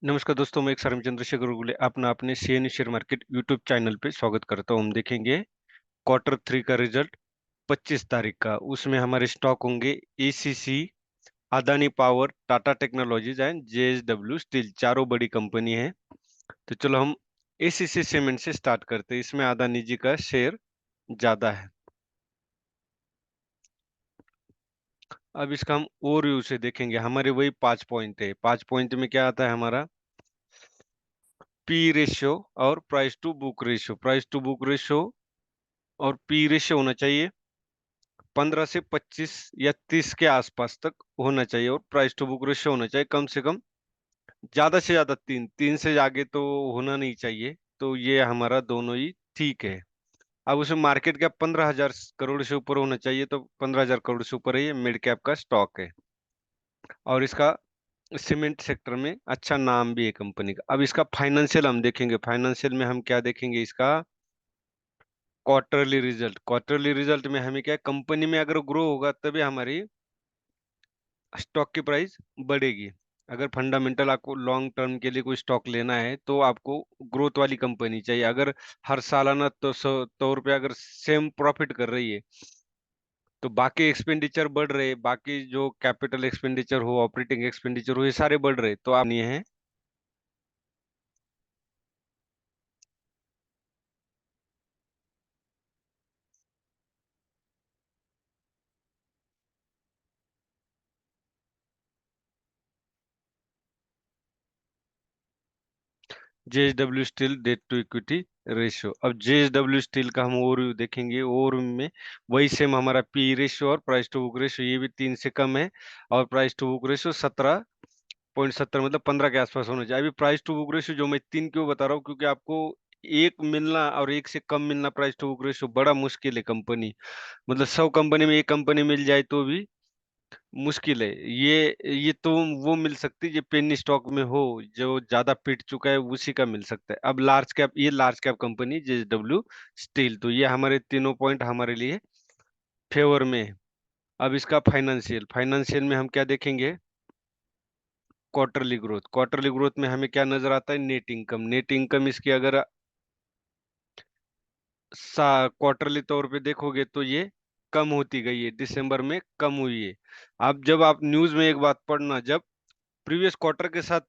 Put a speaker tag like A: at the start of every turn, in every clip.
A: नमस्कार दोस्तों, मैं एक सरम चंद्रशेखर गुले अपना अपने CNE share market YouTube channel पे स्वागत करता हूँ। हम देखेंगे क्वार्टर थ्री का रिजल्ट 25 तारीख का। उसमें हमारे स्टॉक होंगे ACC, Adani power, Tata technologies and JSW steel, चारों बड़ी कंपनी है। तो चलो हम एसीसी सीमेंट से स्टार्ट करते हैं। इसमें अदानी जी का शेयर ज्यादा है। अब इसका हम ओवरव्यू से देखेंगे। हमारे वही 5 पॉइंट है। 5 पॉइंट में क्या आता है हमारा? पी रेशियो और price to book ratio. Price to book ratio और पी रेशियो होना चाहिए 15 से 25 या 30 के आसपास तक होना चाहिए, और प्राइस टू बुक रेशियो होना चाहिए कम से कम ज्यादा से ज्यादा 3 से आगे तो होना नहीं चाहिए। तो ये हमारा दोनों ही ठीक है। अब उसमें मार्केट कैप 15,000 करोड़ से ऊपर होना चाहिए, तो 15,000 करोड़ से ऊपर है, ये मिड कैप का स्टॉक है। और इसका सीमेंट सेक्टर में अच्छा नाम भी है कंपनी का। अब इसका फाइनेंशियल हम देखेंगे। फाइनेंशियल में हम क्या देखेंगे? इसका क्वार्टरली रिजल्ट में हमें क्या है, कंपनी में अगर ग्रो होगा तभी हमारी स्टॉक की प्राइस बढ़ेगी। अगर फंडामेंटल आपको लॉन्ग टर्म के लिए कोई स्टॉक लेना है तो आपको ग्रोथ वाली कंपनी चाहिए। अगर हर सालाना तो तौर पे अगर सेम प्रॉफिट कर रही है, तो बाकी एक्सपेंडिचर बढ़ रहे, बाकी जो कैपिटल एक्सपेंडिचर हो, ऑपरेटिंग एक्सपेंडिचर हो, ये सारे बढ़ रहे, तो आप नहीं है। JSW steel debt to equity ratio. अब जेएसडब्ल्यू स्टील का हम ओवरव्यू देखेंगे। ओवरव्यू में वही सेम हमारा पी रेशियो और प्राइस टू बुक रेशियो, ये भी 3 से कम है। और प्राइस टू बुक रेशियो 17.70, मतलब 15 के आसपास होना चाहिए। अभी प्राइस टू बुक रेशियो जो मैं 3 क्यों बता रहा हूँ, क्योंकि आपको एक मिलना और एक से कम मिलना प्राइस टू बुक रेशियो बड़ा मुश्किल है कंपनी। मतलब 100 कंपनी में एक कंपनी मिल जाए तो भी मुश्किल है। ये तो वो मिल सकती है जो पेनी स्टॉक में हो, जो ज्यादा पिट चुका है, उसी का मिल सकता है। अब लार्ज कैप, ये large cap company JSW steel, तो ये हमारे तीनों पॉइंट हमारे लिए फेवर में है। अब इसका फाइनेंशियल फाइनेंशियल में हम क्या देखेंगे? क्वार्टरली ग्रोथ में हमें क्या नजर आता है? नेट इनकम इसकी अगर क्वार्टरली तौर पे देखोगे तो ये कम होती गई है, दिसंबर में कम हुई है। अब जब आप न्यूज में एक बात पढ़ना, जब प्रीवियस क्वार्टर के साथ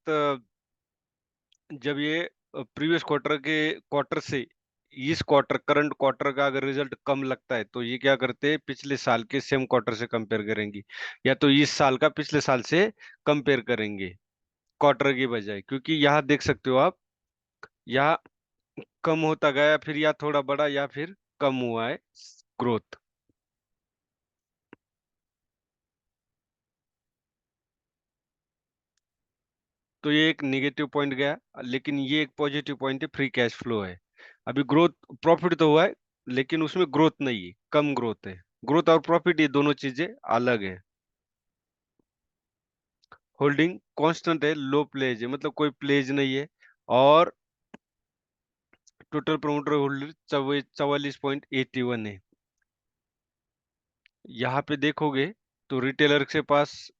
A: जब ये प्रीवियस क्वार्टर से इस क्वार्टर, करंट क्वार्टर का अगर रिजल्ट कम लगता है, तो ये क्या करते हैं, पिछले साल के सेम क्वार्टर से कंपेयर करेंगी, या तो इस साल का पिछले साल से कंपेयर करेंगे क्वार्टर की बजाय। क्योंकि यहाँ देख सकते हो आप, यहाँ कम होता गया, फिर या थोड़ा बढ़ा, या फिर कम हुआ है ग्रोथ। तो ये एक नेगेटिव पॉइंट गया, लेकिन ये एक पॉजिटिव पॉइंट है, फ्री कैश फ्लो है। अभी ग्रोथ, प्रॉफिट तो हुआ है, लेकिन उसमें ग्रोथ नहीं है, कम ग्रोथ है। ग्रोथ और प्रॉफिट ये दोनों चीजें अलग है। होल्डिंग कांस्टेंट है, लो प्लेज है, मतलब कोई प्लेज नहीं है। और टोटल प्रोमोटर होल्डर 44.81 है। यहाँ पे देखोगे तो रिटेलर के पास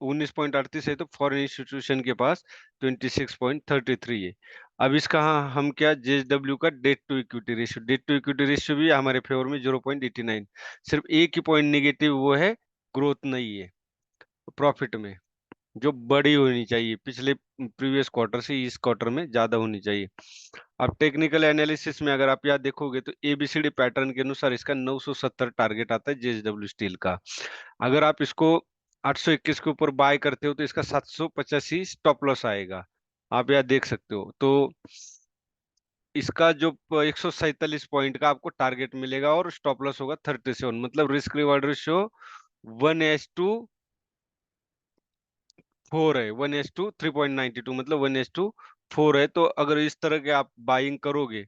A: 19.38 है, तो फॉरेन इंस्टीट्यूशन के पास 26.33 है। अब इसका हम क्या, जेएसडब्ल्यू का डेट टू इक्विटी रेशियो भी हमारे फेवर में 0.89। सिर्फ एक ही पॉइंट निगेटिव, वो है ग्रोथ नहीं है प्रॉफिट में, जो बड़ी होनी चाहिए, पिछले प्रीवियस क्वार्टर से इस क्वार्टर में ज्यादा होनी चाहिए। अब टेक्निकल एनालिसिस में अगर आप यहाँ देखोगे तो एबीसीडी पैटर्न के अनुसार इसका 970 टारगेट आता है जेएसडब्ल्यू स्टील का। अगर आप इसको 821 के ऊपर बाय करते हो तो इसका 785 स्टॉप लॉस आएगा। आप यहाँ देख सकते हो। तो इसका जो 147 पॉइंट का आपको टारगेट मिलेगा, और स्टॉप लॉस होगा 37, मतलब रिस्क रिवार्ड रेशियो 1:4 है। 1:3.92, मतलब 1:4 है। तो अगर इस तरह के आप बाइंग करोगे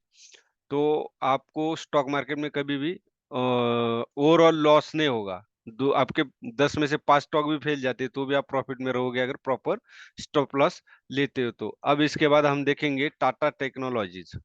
A: तो आपको स्टॉक मार्केट में कभी भी ओवरऑल लॉस नहीं होगा। दो आपके 10 में से 5 स्टॉक भी फेल जाते तो भी आप प्रॉफिट में रहोगे, अगर प्रॉपर स्टॉप लॉस लेते हो तो। अब इसके बाद हम देखेंगे टाटा टेक्नोलॉजीज।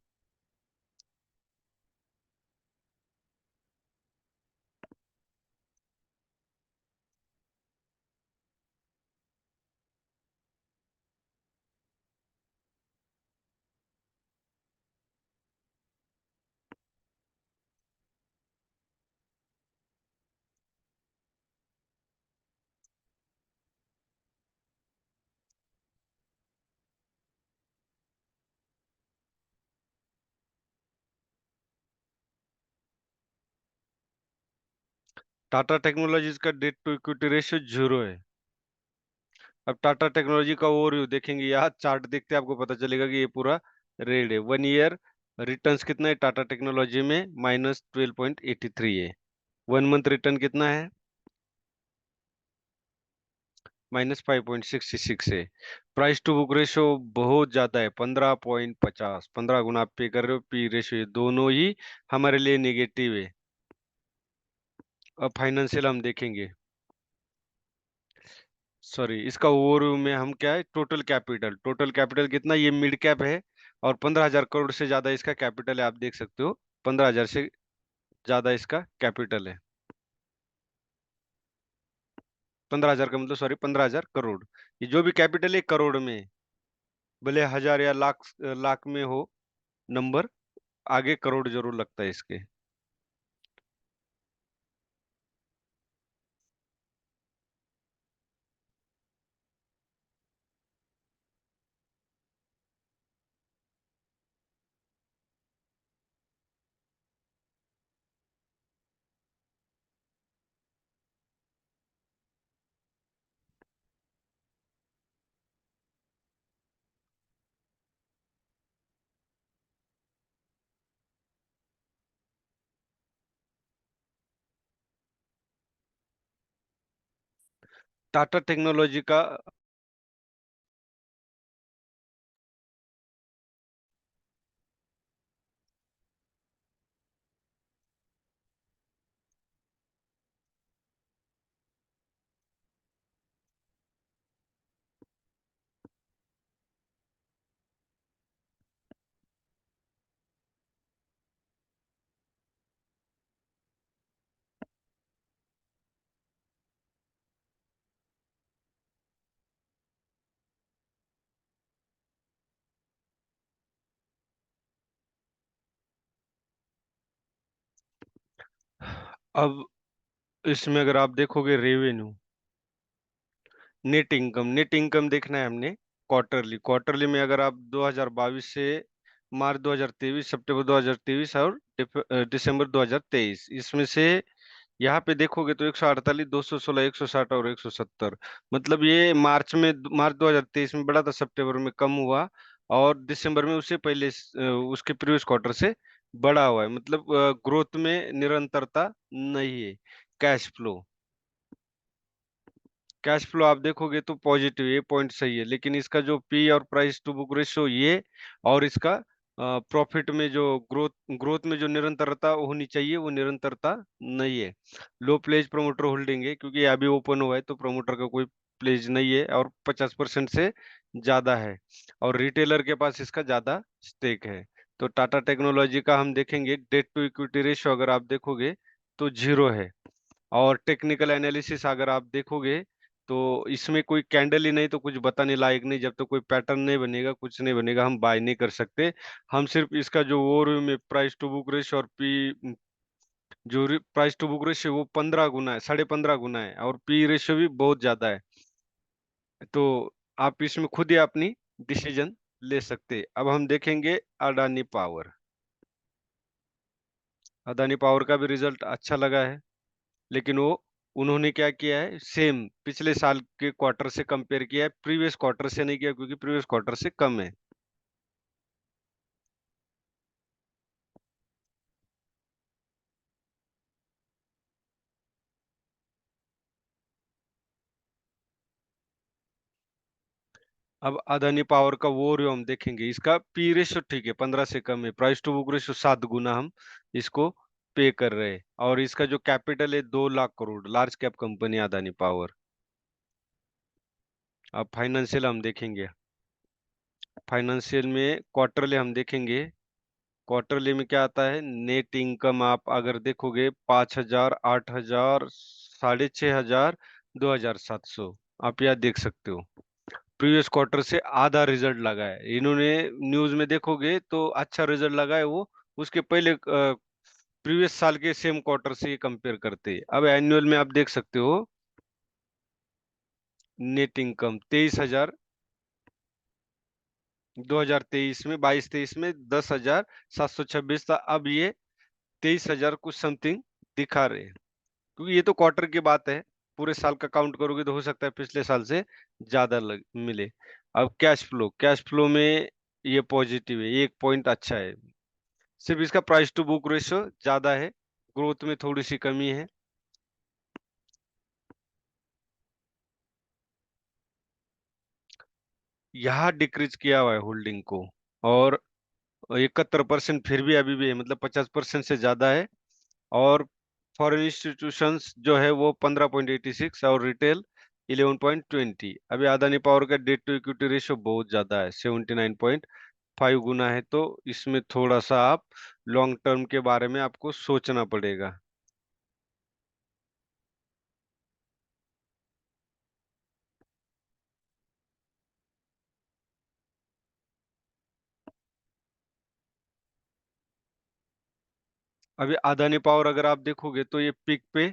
A: टाटा टेक्नोलॉजीज का डेट टू इक्विटी रेशियो 0 है। अब टाटा टेक्नोलॉजी का ओवरव्यू देखेंगे, यहाँ चार्ट देखते हैं आपको पता चलेगा कि ये पूरा रेड है। 1 ईयर रिटर्न्स कितना है टाटा टेक्नोलॉजी में? -12.83 है। 1 मंथ रिटर्न कितना है? -5.66 है। प्राइस टू बुक रेशियो बहुत ज्यादा है, 15.50, 15 गुना आप पे कर रहे हो। पी रेशियो, ये दोनों ही हमारे लिए निगेटिव है। अब फाइनेंशियल हम देखेंगे, सॉरी, इसका ओवरव्यू में हम क्या है, टोटल कैपिटल, टोटल कैपिटल कितना, ये मिड कैप है और 15,000 करोड़ से ज्यादा इसका कैपिटल है। आप देख सकते हो 15,000 से ज्यादा इसका कैपिटल है। 15,000 का मतलब, सॉरी, 15,000 करोड़। ये जो भी कैपिटल है करोड़ में है। भले हजार या लाख लाख में हो नंबर, आगे करोड़ जरूर लगता है इसके। टाटा टेक्नोलॉजी का अब इसमें अगर आप देखोगे रेवेन्यू, नेट इनकम देखना है हमने क्वार्टरली। क्वार्टरली में अगर आप 2022 से मार्च 2023, सितंबर 2023 और दिसंबर 2023, इसमें से यहाँ पे देखोगे तो 148, 216, 160 और 170। मतलब ये मार्च 2023 में बढ़ा था, सितंबर में कम हुआ और दिसंबर में उससे पहले उसके प्रीवियस क्वार्टर से बढ़ा हुआ है। मतलब ग्रोथ में निरंतरता नहीं है। कैश फ्लो, कैश फ्लो आप देखोगे तो पॉजिटिव, ये पॉइंट सही है, लेकिन इसका जो पी और प्राइस टू बुक रेशियो ये, और इसका प्रॉफिट में जो ग्रोथ ग्रोथ में जो निरंतरता होनी चाहिए वो निरंतरता नहीं है। लो प्लेज प्रमोटर होल्डिंग है, क्योंकि ये अभी ओपन हुआ है तो प्रमोटर का कोई प्लेज नहीं है और 50% से ज्यादा है, और रिटेलर के पास इसका ज्यादा स्टेक है। तो टाटा टेक्नोलॉजी का हम देखेंगे डेट टू इक्विटी रेशियो, अगर आप देखोगे तो 0 है। और टेक्निकल एनालिसिस अगर आप देखोगे तो इसमें कोई कैंडल ही नहीं, तो कुछ बताने लायक नहीं। जब तक कोई पैटर्न नहीं बनेगा, कुछ नहीं बनेगा, हम बाय नहीं कर सकते। हम सिर्फ इसका जो ओवरव्यू में प्राइस टू बुक रेशियो और पी, जो प्राइस टू बुक रेशियो वो 15 गुना है, 15.5 गुना है, और पी रेशियो भी बहुत ज्यादा है। तो आप इसमें खुद ही अपनी डिसीजन ले सकते हैं। अब हम देखेंगे अडानी पावर। अदानी पावर का भी रिजल्ट अच्छा लगा है, लेकिन वो उन्होंने क्या किया है, सेम पिछले साल के क्वार्टर से कंपेयर किया है, प्रीवियस क्वार्टर से नहीं किया, क्योंकि प्रीवियस क्वार्टर से कम है। अब अदानी पावर का वो रियो हम देखेंगे, इसका पी रेशो ठीक है, 15 से कम है। प्राइस टू बुक रेशो 7 गुना हम इसको पे कर रहे हैं, और इसका जो कैपिटल है 2 lakh crore, large cap company Adani power. अब फाइनेंशियल हम देखेंगे, फाइनेंशियल में क्वार्टरली हम देखेंगे। क्वार्टरली में क्या आता है, नेट इनकम आप अगर देखोगे 5,000, 8,000, 6,500, 2,700, आप यह देख सकते हो। प्रीवियस क्वार्टर से आधा रिजल्ट लगा है इन्होंने। न्यूज में देखोगे तो अच्छा रिजल्ट लगा है वो, उसके पहले प्रीवियस साल के सेम क्वार्टर से कंपेयर करते हैं। अब एनुअल में आप देख सकते हो, नेट इनकम 23,000, 2023 में, 22-23 में 10,726 था, अब ये 23,000 कुछ समथिंग दिखा रहे हैं। क्योंकि ये तो क्वार्टर की बात है, पूरे साल का काउंट करोगे तो हो सकता है पिछले साल से ज्यादा मिले। अब कैश फ्लो में ये पॉजिटिव है, ये एक पॉइंट अच्छा है। सिर्फ इसका प्राइस टू बुक रेशियो ज्यादा है, ग्रोथ में थोड़ी सी कमी है। यहाँ डिक्रीज किया हुआ है होल्डिंग को, और 71% फिर भी अभी भी है, मतलब 50% से ज्यादा है। और फॉरेन इंस्टीट्यूशंस जो है वो 15.86 और रिटेल 11.20। अभी अदानी पावर का डेट टू इक्विटी रेशियो बहुत ज्यादा है, 79.5 गुना है, तो इसमें थोड़ा सा आप लॉन्ग टर्म के बारे में आपको सोचना पड़ेगा। अभी अदानी पावर अगर आप देखोगे तो ये पीक पे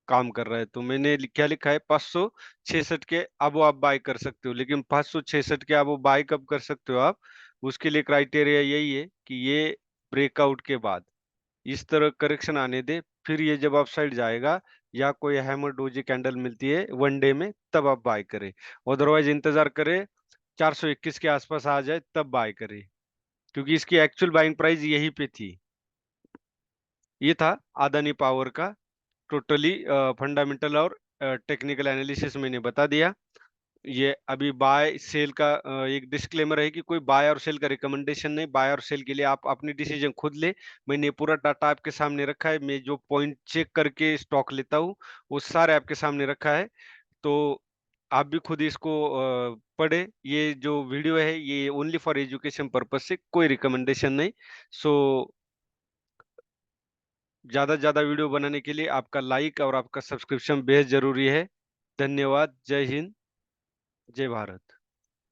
A: काम कर रहा है, तो मैंने क्या लिखा है, 566 के अब वो आप बाय कर सकते हो। लेकिन 566 के अब वो बाय कब कर सकते हो आप, उसके लिए क्राइटेरिया यही है कि ये ब्रेकआउट के बाद इस तरह करेक्शन आने दे, फिर ये जब अपसाइड जाएगा या कोई हैमर डोजी कैंडल मिलती है वन डे में, तब आप बाय करें। अदरवाइज इंतजार करें 421 के आसपास आ जाए तब बाय करें, क्योंकि इसकी एक्चुअल बाइंग प्राइस यही पे थी। ये था अदानी पावर का टोटली फंडामेंटल और टेक्निकल एनालिसिस मैंने बता दिया। ये अभी बाय सेल का एक डिस्क्लेमर है कि कोई बाय और सेल का रिकमेंडेशन नहीं, बाय और सेल के लिए आप अपनी डिसीजन खुद ले। मैंने पूरा डाटा आपके सामने रखा है, मैं जो पॉइंट चेक करके स्टॉक लेता हूँ वो सारे आपके सामने रखा है। तो आप भी खुद इसको पढ़े। ये जो वीडियो है ये ओनली फॉर एजुकेशन पर्पज से, कोई रिकमेंडेशन नहीं। सो ज्यादा से ज्यादा वीडियो बनाने के लिए आपका लाइक और आपका सब्सक्रिप्शन बेहद जरूरी है। धन्यवाद। जय हिंद। जय भारत।